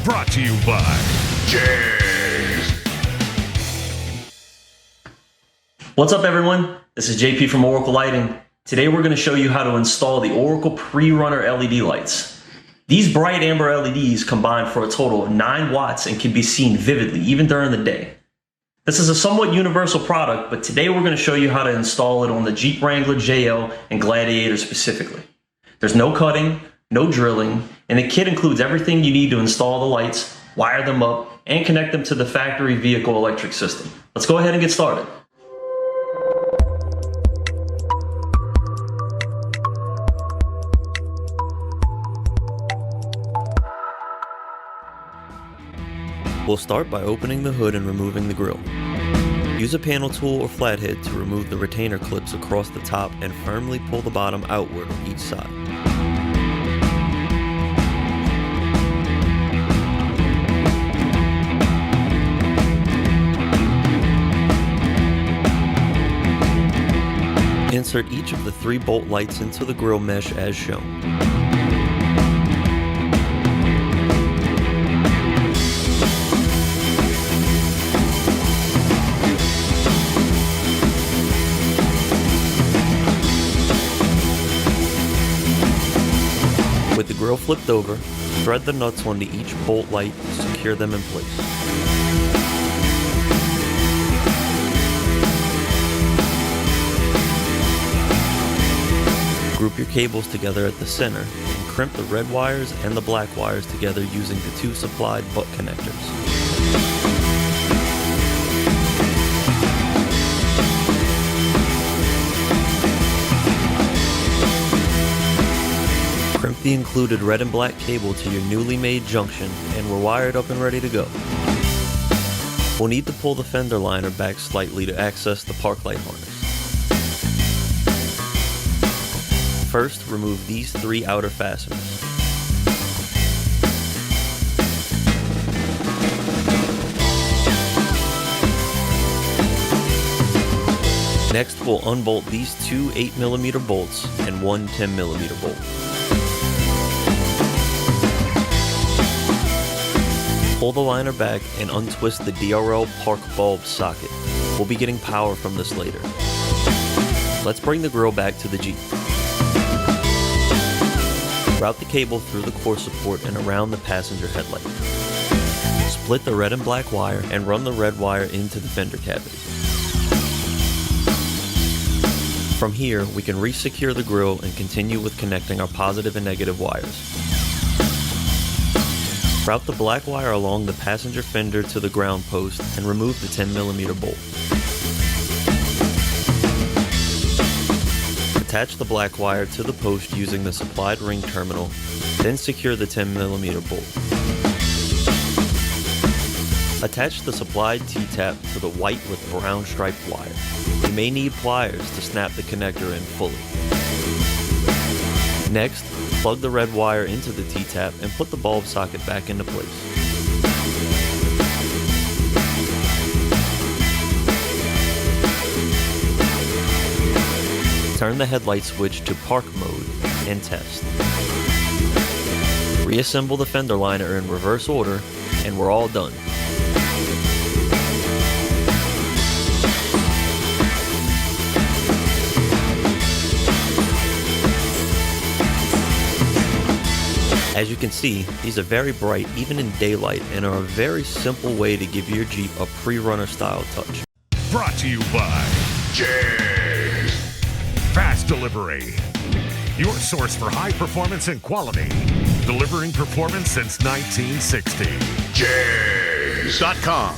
Brought to you by JEGS. What's up, everyone? This is JP from Oracle Lighting. Today we're going to show you how to install the Oracle Pre-Runner LED lights. These bright amber LEDs combine for a total of 9 watts and can be seen vividly even during the day. This is a somewhat universal product, but today we're going to show you how to install it on the Jeep Wrangler JL and Gladiator specifically. There's no cutting, no drilling, and the kit includes everything you need to install the lights, wire them up, and connect them to the factory vehicle electric system. Let's go ahead and get started. We'll start by opening the hood and removing the grille. Use a panel tool or flathead to remove the retainer clips across the top and firmly pull the bottom outward on each side. Insert each of the 3 bolt lights into the grille mesh as shown. With the grille flipped over, thread the nuts onto each bolt light to secure them in place. Group your cables together at the center and crimp the red wires and the black wires together using the 2 supplied butt connectors. Crimp the included red and black cable to your newly made junction and we're wired up and ready to go. We'll need to pull the fender liner back slightly to access the park light harness. First, remove these 3 outer fasteners. Next, we'll unbolt these 2 8mm bolts and 1 10mm bolt. Pull the liner back and untwist the DRL park bulb socket. We'll be getting power from this later. Let's bring the grille back to the Jeep. Route the cable through the core support and around the passenger headlight. Split the red and black wire and run the red wire into the fender cavity. From here, we can re-secure the grille and continue with connecting our positive and negative wires. Route the black wire along the passenger fender to the ground post and remove the 10mm bolt. Attach the black wire to the post using the supplied ring terminal, then secure the 10mm bolt. Attach the supplied T-tap to the white with brown striped wire. You may need pliers to snap the connector in fully. Next, plug the red wire into the T-tap and put the bulb socket back into place. Turn the headlight switch to park mode and test. Reassemble the fender liner in reverse order and we're all done. As you can see, these are very bright even in daylight and are a very simple way to give your Jeep a pre-runner style touch. Brought to you by JEGS. Fast Delivery. Your source for high performance and quality. Delivering performance since 1960. JEGS.com.